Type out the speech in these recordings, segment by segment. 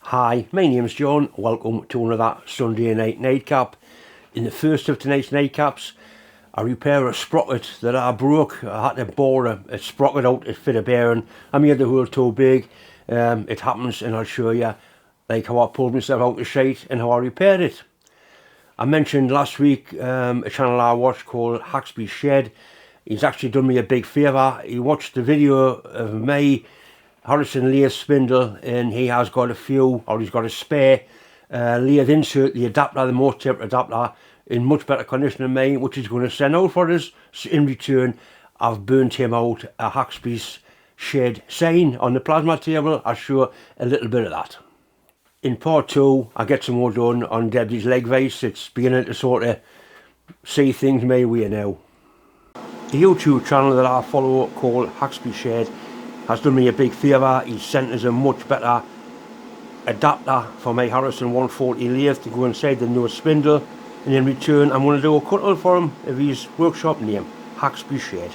Hi, my name's John. Welcome to another Sunday night nightcap. In the first of tonight's nightcaps, I repair a sprocket that I broke. I had to bore a sprocket out to fit a bearing. I made the hole too big. It happens, and I'll show you like how I pulled myself out of shite and how I repaired it. I mentioned last week a channel I watched called Haxby Shed. He's actually done me a big favour. He watched the video of me Harrison lathe spindle, and he has got a few, or he's got a spare lathe insert, the adapter, the most tapered adapter, in much better condition than mine, which he's going to send out for us. So in return, I've burnt him out a Haxby's Shed sign on the plasma table. I'll show a little bit of that. In part 2, I get some more done on Debbie's leg vise. It's beginning to sort of see things my way now. The YouTube channel that I follow called Haxby Shed has done me a big favour. He's sent us a much better adapter for my Harrison 140 lathe to go inside the newest spindle, and in return I'm going to do a cutout for him of his workshop name, Haxby Shed.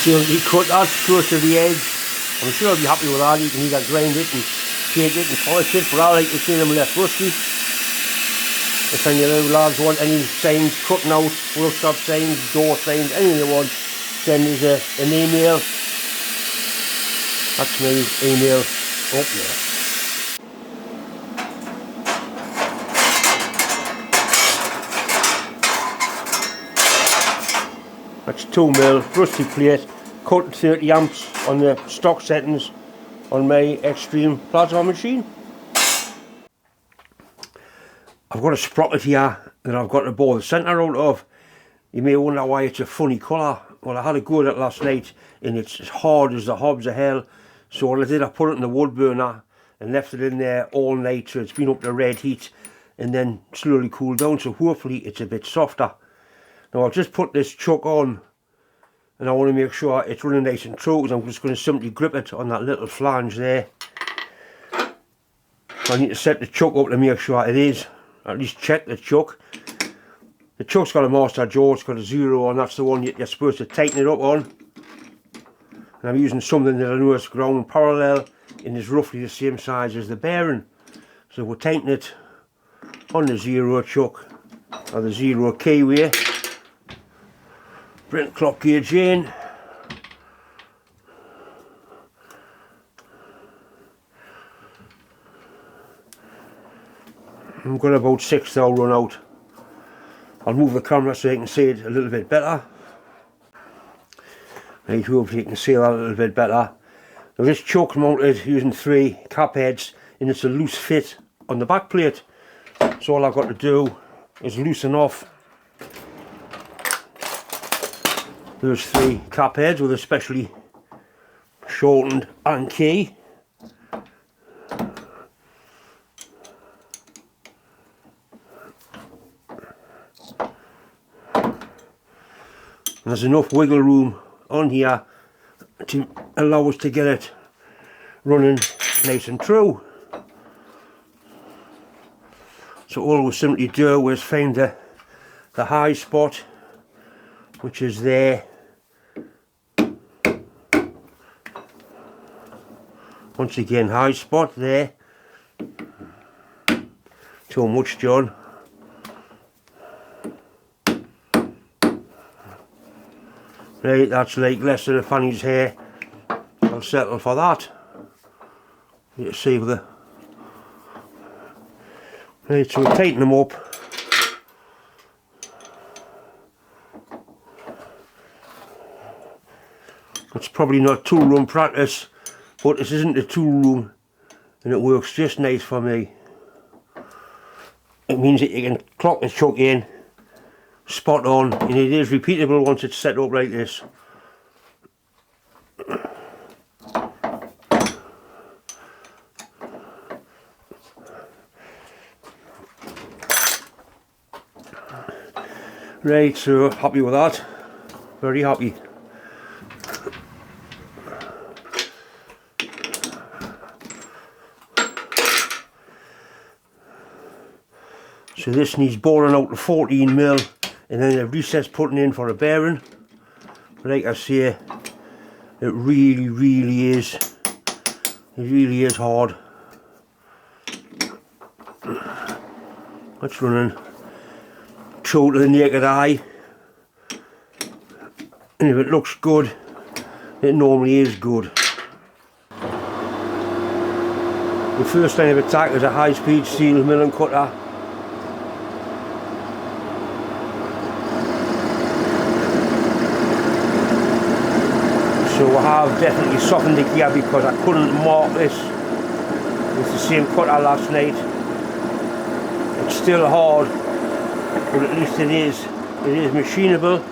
Certainly cut that close to the edge. I'm sure I'll be happy with that. You can either grind it and shake it and polish it, but I like to see them left rusty. If any of you lads want any signs cutting out, workshop signs, door signs, anything you want, send us an email. That's my email up there. That's 2mm rusty plate, cut 30 amps on the stock settings on my Extreme plasma machine. I've got a sprocket here that I've got to bore the centre out of. You may wonder why it's a funny colour. Well, I had a go at it last night and it's as hard as the hobs of hell. So what I did, I put it in the wood burner and left it in there all night, so it's been up to red heat and then slowly cooled down, so hopefully it's a bit softer. Now I've just put this chuck on and I want to make sure it's running nice and true, because I'm just going to simply grip it on that little flange there. I need to set the chuck up to make sure it is, at least check the chuck. The chuck's got a master jaw, it's got a 0 and that's the one you're supposed to tighten it up on. And I'm using something that I know is ground parallel and is roughly the same size as the bearing. So we'll tighten it on the 0 chuck, or the 0 keyway. Bring the clock gauge in. I've got about 6 now run out. I'll move the camera so you can see it a little bit better. I hope you can see that a little bit better. Now this chuck mounted using 3 cap heads, and it's a loose fit on the back plate. So all I've got to do is loosen off those 3 cap heads with a specially shortened Allen key. And there's enough wiggle room on here to allow us to get it running nice and true. So all we simply do is find the high spot, which is there. Once again, high spot there. Too much, John. Right, that's like less than a fanny's hair. I'll settle for that. You see with the... Right, so we'll tighten them up. It's probably not tool room practice but this isn't a tool room and it works just nice for me. It means that you can clock and chuck in spot on, and it is repeatable once it's set up like this. Right, so happy with that, very happy. So this needs boring out to 14mm and then a recess putting in for a bearing. Like I say, it really is hard. That's running true to the naked eye, and if it looks good, it normally is good. The first line of attack is a high-speed steel milling cutter. So I have definitely softened the gear because I couldn't mark this with the same cutter last night. It's still hard, but at least it is machinable.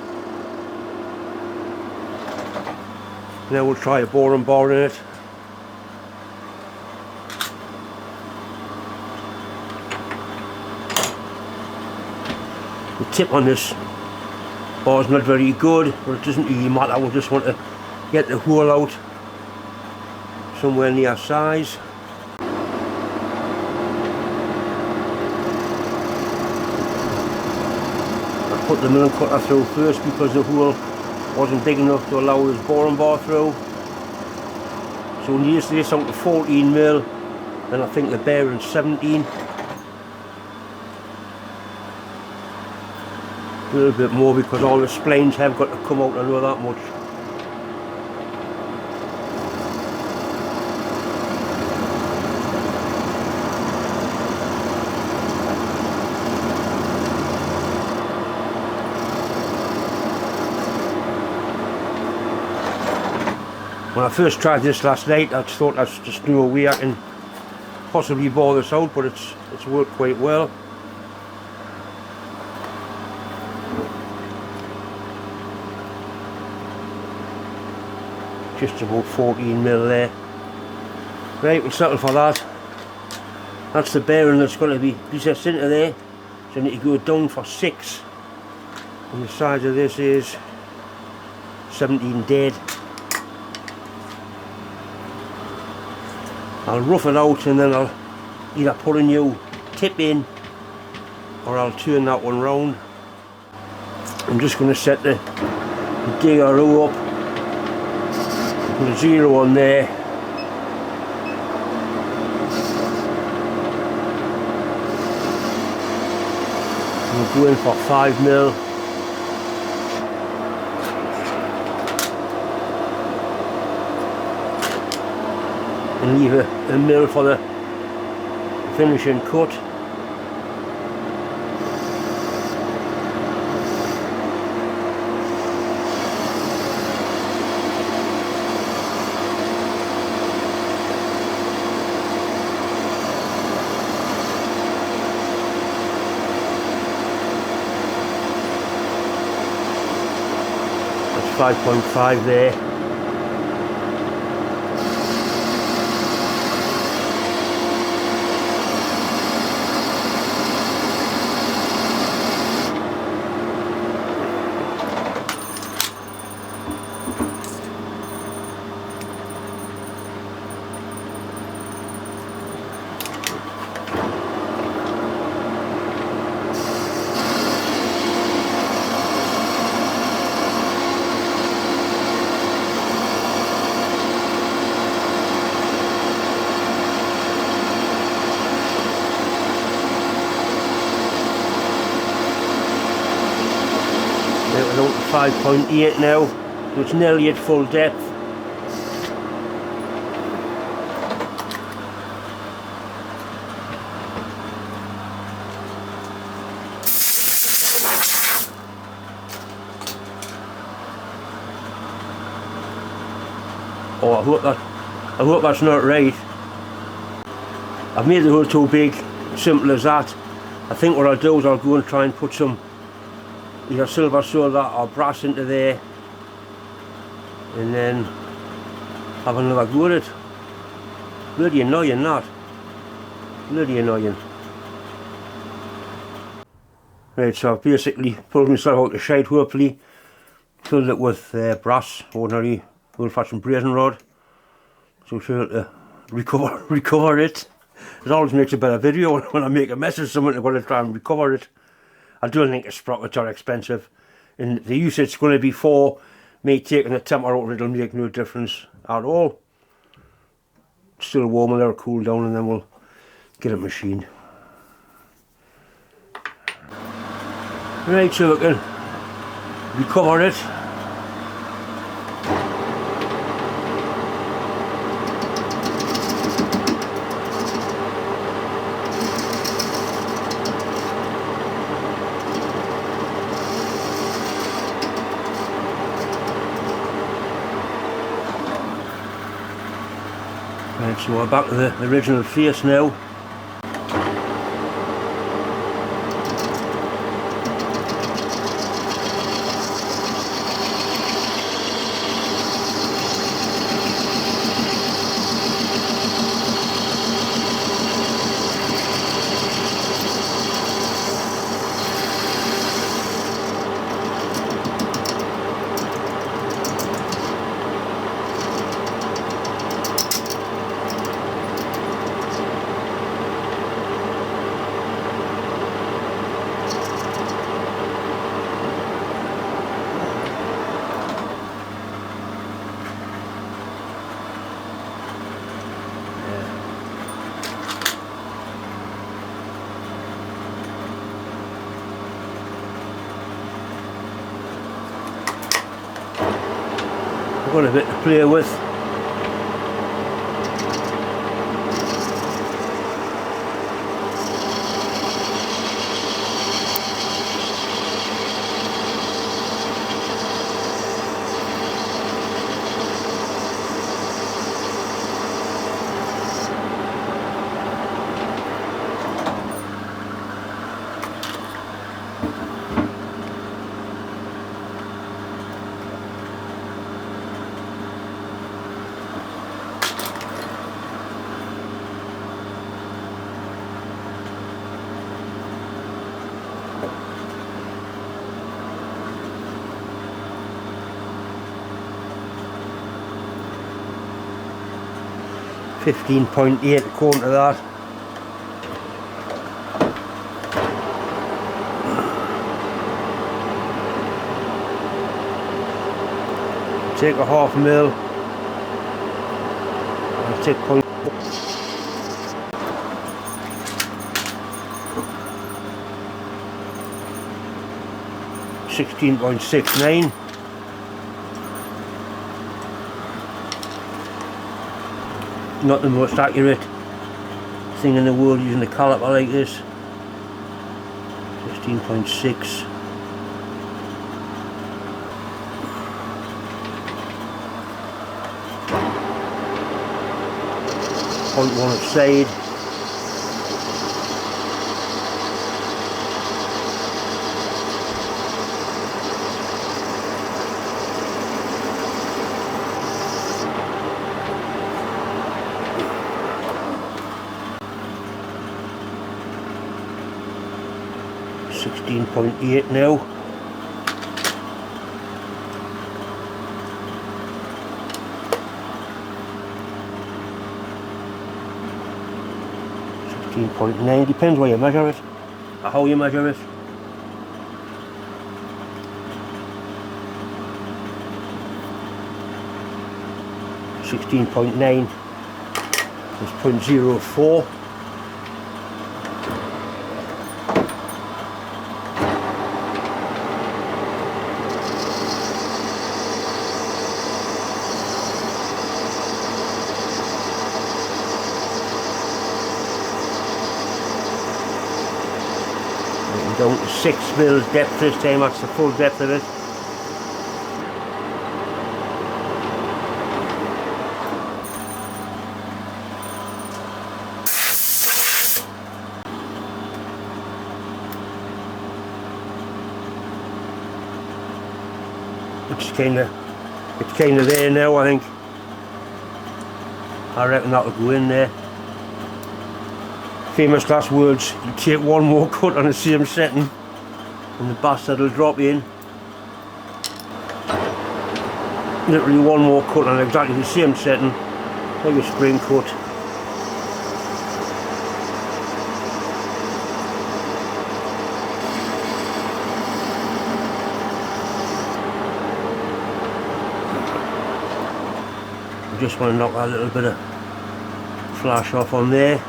Now we'll try a boring bar in it. The tip on this bar is not very good, but it doesn't really matter. We'll just want to get the hole out somewhere near size. Put the milling cutter through first because the hole wasn't big enough to allow this boring bar through. So when you use this out to 14mm, and I think the bearing's 17. A little bit more because all the splines have got to come out, I know that much. When I first tried this last night, I thought there's just no way I can possibly bore this out, but it's worked quite well. Just about 14mm there. Right, we'll settle for that. That's the bearing that's going to be recessed into there. So I need to go down for 6. And the size of this is 17 dead. I'll rough it out and then I'll either put a new tip in or I'll turn that one round. I'm just going to set the digger up, put a 0 on there. We'll go in for 5mm. And leave a mil for the finishing cut. That's 5.5 there. We're down to 5.8 now, so it's nearly at full depth. Oh, I hope that I hope that's not right. I've made the hole too big, simple as that. I think what I'll do is I'll go and try and put some either silver solder or brass into there and then have another go at it. Bloody annoying that. Bloody annoying. Right, so I've basically pulled myself out the shade, hopefully filled it with brass, ordinary old-fashioned brazen rod, so I'm sure to recover it. It always makes a better video when I make a mess of something. I've got to try and recover it. I don't think the sprockets are expensive, and the use it's going to be for me taking the temper out, it'll make no difference at all. Still warm and let it cool down and then we'll get it machined. Right, so we can recover it. Right, so we're back to the original face now. Got a bit to play with. .8 according to that. Take a half mil. I'll take 16.69. Not the most accurate thing in the world using a caliper like this. 16.6. .1 outside. .8 now. .9, depends where you measure it, or how you measure it. .9 is .04. Down to 6 mils depth this time, that's the full depth of it. it's kind of there now. I think. I reckon that'll go in there. Famous last words, you take one more cut on the same setting and the bastard will drop in. Literally one more cut on exactly the same setting, like a spring cut. I just want to knock that little bit of flash off on there.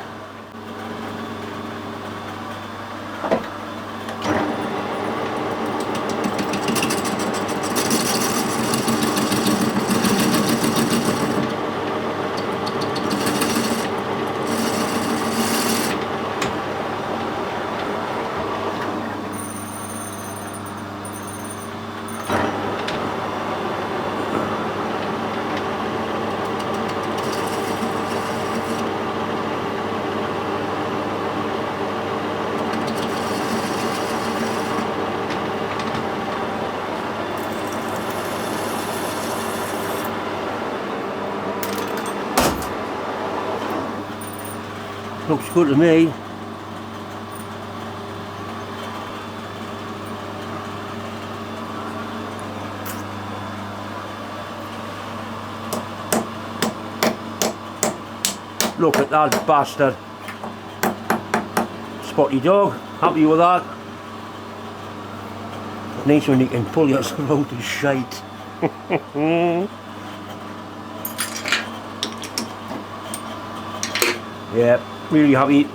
Looks good to me. Look at that bastard. Spotty dog, happy with that. Nice when you can pull yourself out of shite. Yeah, really happy.